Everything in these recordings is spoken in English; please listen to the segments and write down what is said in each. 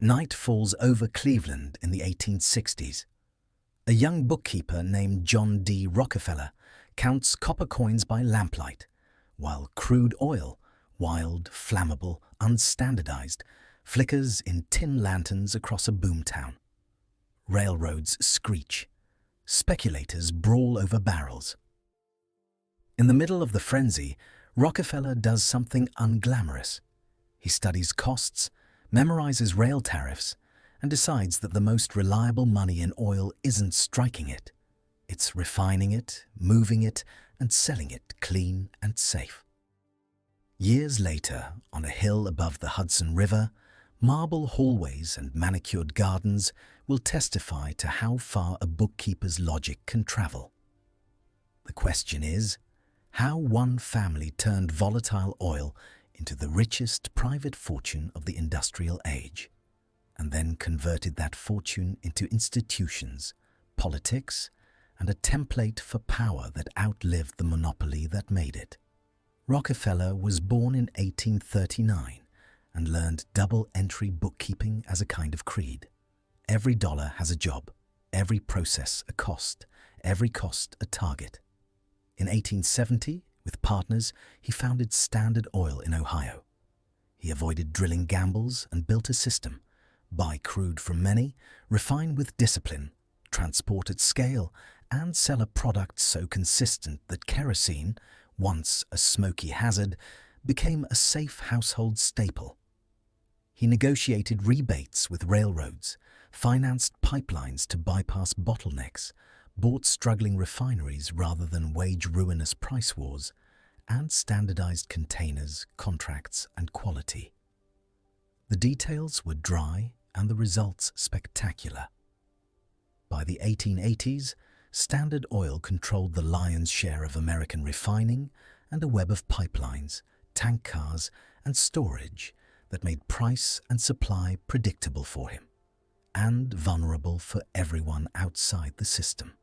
Night falls over Cleveland in the 1860s. A young bookkeeper named John D. Rockefeller counts copper coins by lamplight, while crude oil, wild, flammable, unstandardized, flickers in tin lanterns across a boomtown. Railroads screech. Speculators brawl over barrels. In the middle of the frenzy, Rockefeller does something unglamorous. He studies costs, memorizes rail tariffs, and decides that the most reliable money in oil isn't striking it. It's refining it, moving it, and selling it clean and safe. Years later, on a hill above the Hudson River, marble hallways and manicured gardens will testify to how far a bookkeeper's logic can travel. The question is, how one family turned volatile oil into the richest private fortune of the industrial age, and then converted that fortune into institutions, politics, and a template for power that outlived the monopoly that made it. Rockefeller was born in 1839 and learned double-entry bookkeeping as a kind of creed. Every dollar has a job, every process a cost, every cost a target. In 1870, with partners, he founded Standard Oil in Ohio. He avoided drilling gambles and built a system: buy crude from many, refine with discipline, transport at scale, and sell a product so consistent that kerosene, once a smoky hazard, became a safe household staple. He negotiated rebates with railroads, financed pipelines to bypass bottlenecks, bought struggling refineries rather than wage ruinous price wars, and standardized containers, contracts, and quality. The details were dry and the results spectacular. By the 1880s, Standard Oil controlled the lion's share of American refining and a web of pipelines, tank cars, and storage that made price and supply predictable for him and vulnerable for everyone outside the system.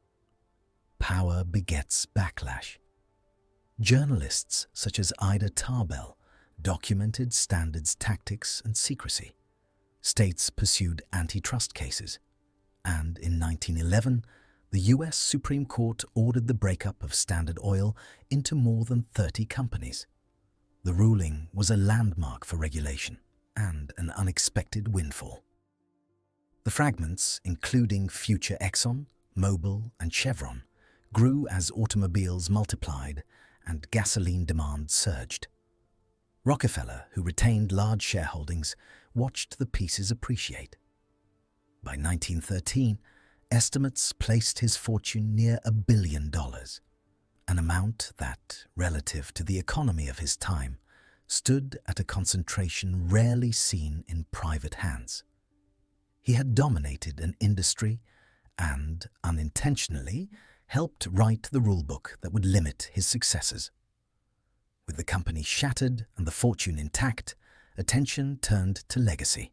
Power begets backlash. Journalists such as Ida Tarbell documented Standard's tactics and secrecy. States pursued antitrust cases, and in 1911, the US Supreme Court ordered the breakup of Standard Oil into more than 30 companies. The ruling was a landmark for regulation and an unexpected windfall. The fragments, including future Exxon, Mobil, and Chevron, grew as automobiles multiplied and gasoline demand surged. Rockefeller, who retained large shareholdings, watched the pieces appreciate. By 1913, estimates placed his fortune near $1 billion, an amount that, relative to the economy of his time, stood at a concentration rarely seen in private hands. He had dominated an industry and, unintentionally, helped write the rulebook that would limit his successors. With the company shattered and the fortune intact, attention turned to legacy.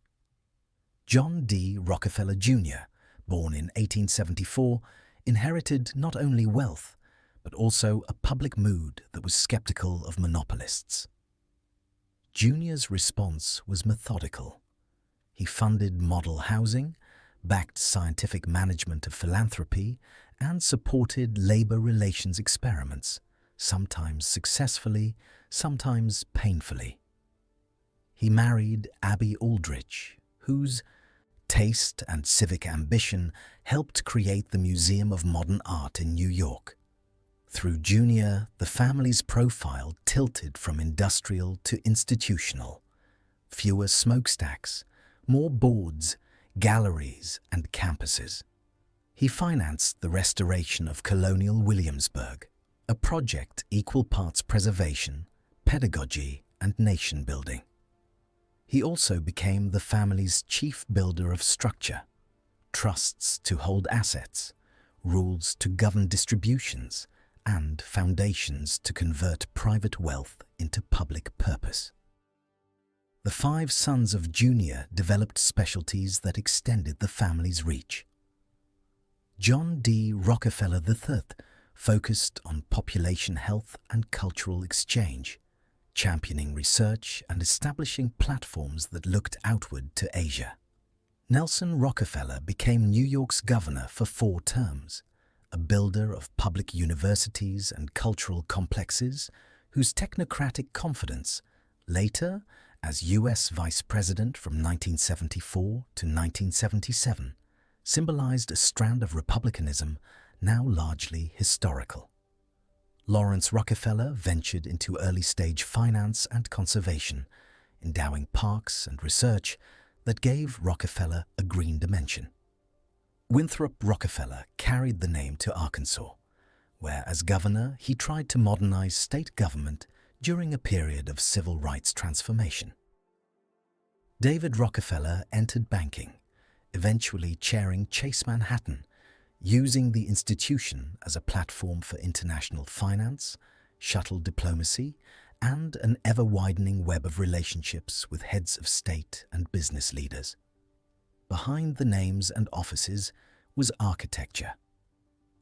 John D. Rockefeller Jr., born in 1874, inherited not only wealth, but also a public mood that was skeptical of monopolists. Jr.'s response was methodical. He funded model housing, backed scientific management of philanthropy, and supported labor relations experiments, sometimes successfully, sometimes painfully. He married Abby Aldrich, whose taste and civic ambition helped create the Museum of Modern Art in New York. Through Junior, the family's profile tilted from industrial to institutional. Fewer smokestacks, more boards, galleries, and campuses. He financed the restoration of colonial Williamsburg, a project equal parts preservation, pedagogy, and nation-building. He also became the family's chief builder of structure, trusts to hold assets, rules to govern distributions, and foundations to convert private wealth into public purpose. The 5 sons of Junior developed specialties that extended the family's reach. John D. Rockefeller III focused on population health and cultural exchange, championing research and establishing platforms that looked outward to Asia. Nelson Rockefeller became New York's governor for 4 terms, a builder of public universities and cultural complexes whose technocratic confidence, later as U.S. Vice President from 1974 to 1977, symbolized a strand of republicanism now largely historical. Lawrence Rockefeller ventured into early-stage finance and conservation, endowing parks and research that gave Rockefeller a green dimension. Winthrop Rockefeller carried the name to Arkansas, where as governor he tried to modernize state government during a period of civil rights transformation. David Rockefeller entered banking, eventually chairing Chase Manhattan, using the institution as a platform for international finance, shuttle diplomacy, and an ever-widening web of relationships with heads of state and business leaders. Behind the names and offices was architecture.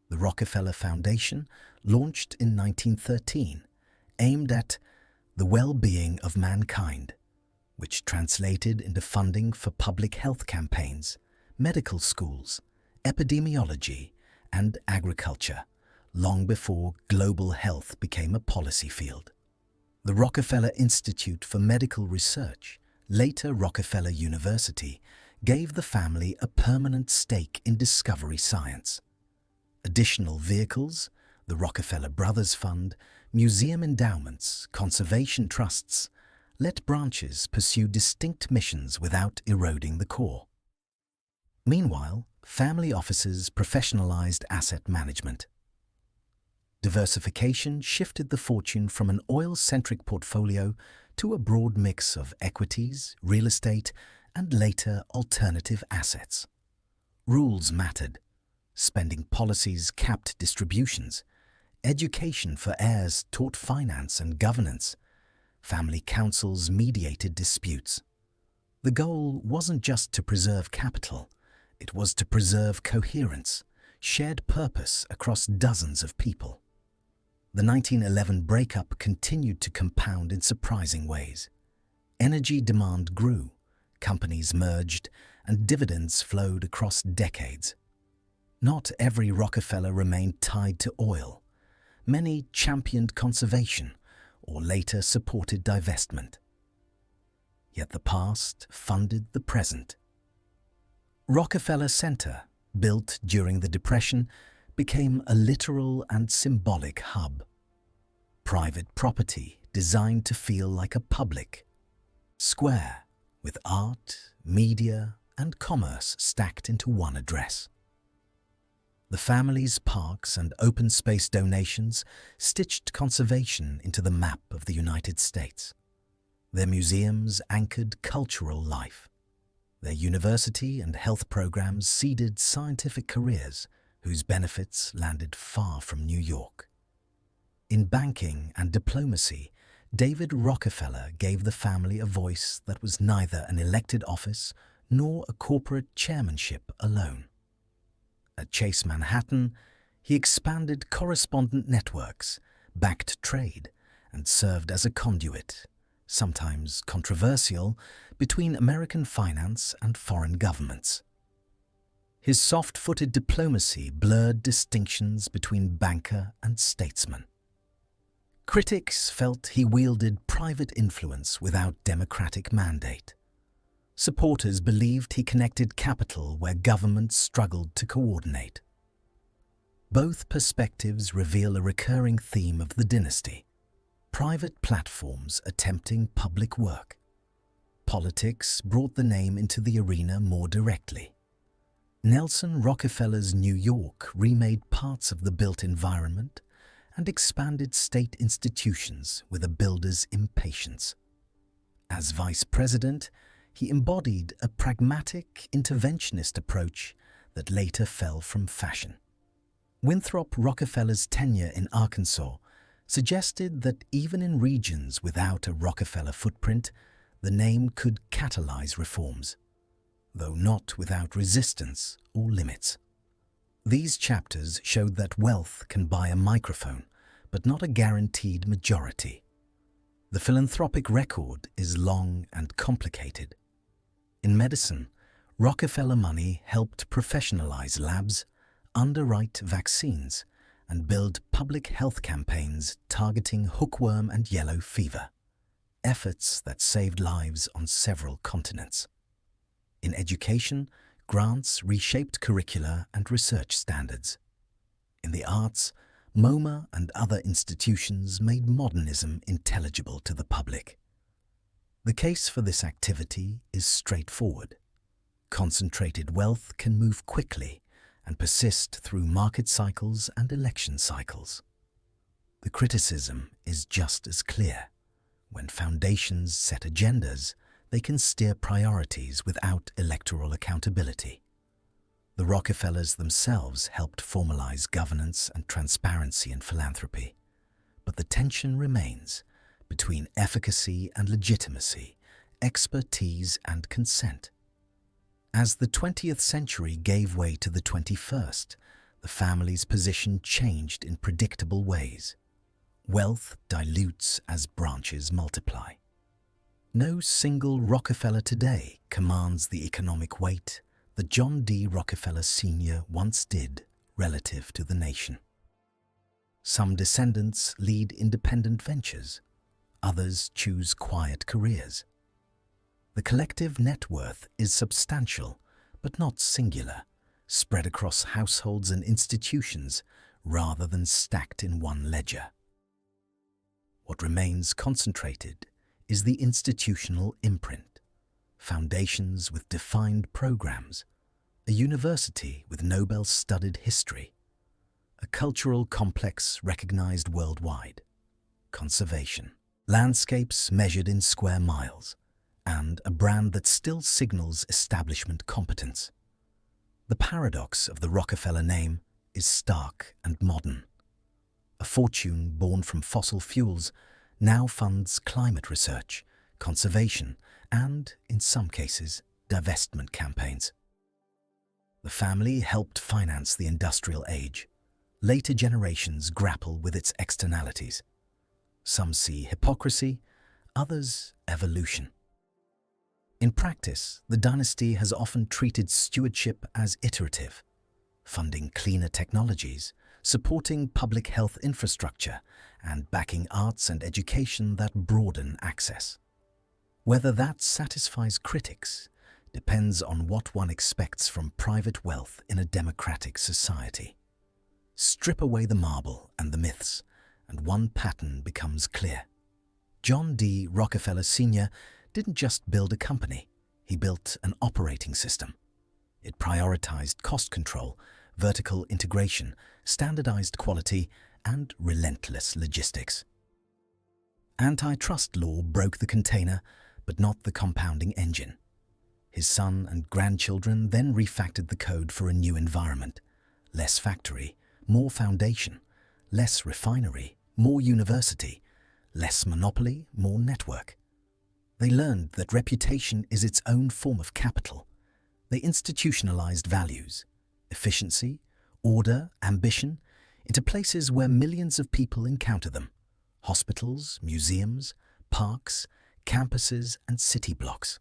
The Rockefeller Foundation, launched in 1913, aimed at the well-being of mankind, which translated into funding for public health campaigns, medical schools, epidemiology, and agriculture, long before global health became a policy field. The Rockefeller Institute for Medical Research, later Rockefeller University, gave the family a permanent stake in discovery science. Additional vehicles, the Rockefeller Brothers Fund, museum endowments, conservation trusts, let branches pursue distinct missions without eroding the core. Meanwhile, family offices professionalized asset management. Diversification shifted the fortune from an oil-centric portfolio to a broad mix of equities, real estate, and later alternative assets. Rules mattered. Spending policies capped distributions. Education for heirs taught finance and governance. Family councils mediated disputes. The goal wasn't just to preserve capital, it was to preserve coherence, shared purpose across dozens of people. The 1911 breakup continued to compound in surprising ways. Energy demand grew, companies merged, and dividends flowed across decades. Not every Rockefeller remained tied to oil. Many championed conservation, or later supported divestment. Yet the past funded the present. Rockefeller Center, built during the Depression, became a literal and symbolic hub. Private property designed to feel like a public square, with art, media, and commerce stacked into one address. The family's parks and open space donations stitched conservation into the map of the United States. Their museums anchored cultural life. Their university and health programs seeded scientific careers whose benefits landed far from New York. In banking and diplomacy, David Rockefeller gave the family a voice that was neither an elected office nor a corporate chairmanship alone. At Chase Manhattan, he expanded correspondent networks, backed trade, and served as a conduit, sometimes controversial, between American finance and foreign governments. His soft-footed diplomacy blurred distinctions between banker and statesman. Critics felt he wielded private influence without democratic mandate. Supporters believed he connected capital where governments struggled to coordinate. Both perspectives reveal a recurring theme of the dynasty: private platforms attempting public work. Politics brought the name into the arena more directly. Nelson Rockefeller's New York remade parts of the built environment and expanded state institutions with a builder's impatience. As vice president, he embodied a pragmatic, interventionist approach that later fell from fashion. Winthrop Rockefeller's tenure in Arkansas suggested that even in regions without a Rockefeller footprint, the name could catalyze reforms, though not without resistance or limits. These chapters showed that wealth can buy a microphone, but not a guaranteed majority. The philanthropic record is long and complicated. In medicine, Rockefeller money helped professionalize labs, underwrite vaccines, and build public health campaigns targeting hookworm and yellow fever, efforts that saved lives on several continents. In education, grants reshaped curricula and research standards. In the arts, MoMA and other institutions made modernism intelligible to the public. The case for this activity is straightforward. Concentrated wealth can move quickly and persist through market cycles and election cycles. The criticism is just as clear. When foundations set agendas, they can steer priorities without electoral accountability. The Rockefellers themselves helped formalize governance and transparency in philanthropy, but the tension remains between efficacy and legitimacy, expertise and consent. As the 20th century gave way to the 21st, the family's position changed in predictable ways. Wealth dilutes as branches multiply. No single Rockefeller today commands the economic weight that John D. Rockefeller Sr. once did relative to the nation. Some descendants lead independent ventures, others choose quiet careers. The collective net worth is substantial, but not singular, spread across households and institutions rather than stacked in one ledger. What remains concentrated is the institutional imprint, foundations with defined programs, a university with Nobel-studded history, a cultural complex recognized worldwide, conservation, landscapes measured in square miles, and a brand that still signals establishment competence. The paradox of the Rockefeller name is stark and modern. A fortune born from fossil fuels now funds climate research, conservation, and, in some cases, divestment campaigns. The family helped finance the industrial age. Later generations grapple with its externalities. Some see hypocrisy, others evolution. In practice, the dynasty has often treated stewardship as iterative, funding cleaner technologies, supporting public health infrastructure, and backing arts and education that broaden access. Whether that satisfies critics depends on what one expects from private wealth in a democratic society. Strip away the marble and the myths, and one pattern becomes clear. John D. Rockefeller Sr. didn't just build a company, he built an operating system. It prioritized cost control, vertical integration, standardized quality, and relentless logistics. Antitrust law broke the container, but not the compounding engine. His son and grandchildren then refactored the code for a new environment. Less factory, more foundation, less refinery, more university, less monopoly, more network. They learned that reputation is its own form of capital. They institutionalized values, efficiency, order, ambition, into places where millions of people encounter them: hospitals, museums, parks, campuses, and city blocks.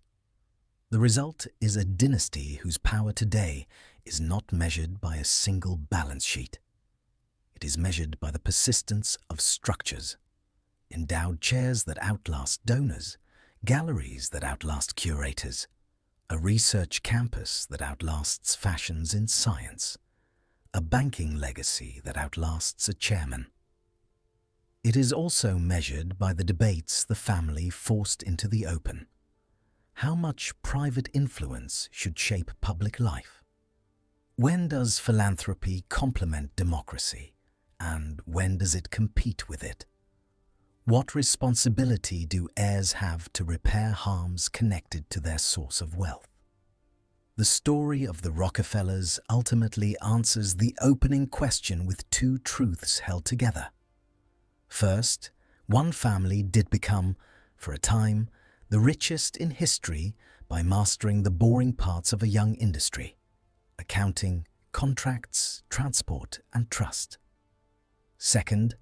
The result is a dynasty whose power today is not measured by a single balance sheet. It is measured by the persistence of structures, endowed chairs that outlast donors, galleries that outlast curators, a research campus that outlasts fashions in science, a banking legacy that outlasts a chairman. It is also measured by the debates the family forced into the open. How much private influence should shape public life? When does philanthropy complement democracy, and when does it compete with it? What responsibility do heirs have to repair harms connected to their source of wealth? The story of the Rockefellers ultimately answers the opening question with two truths held together. First, one family did become, for a time, the richest in history by mastering the boring parts of a young industry: accounting, contracts, transport, and trust. Second,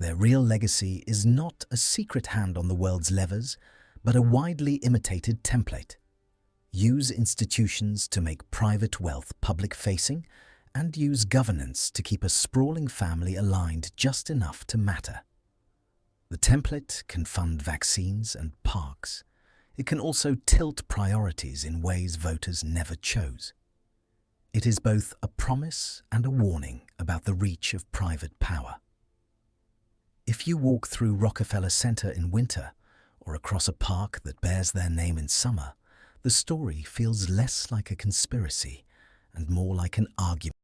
their real legacy is not a secret hand on the world's levers, but a widely imitated template. use institutions to make private wealth public-facing, and use governance to keep a sprawling family aligned just enough to matter. The template can fund vaccines and parks. It can also tilt priorities in ways voters never chose. It is both a promise and a warning about the reach of private power. If you walk through Rockefeller Center in winter or across a park that bears their name in summer, the story feels less like a conspiracy and more like an argument.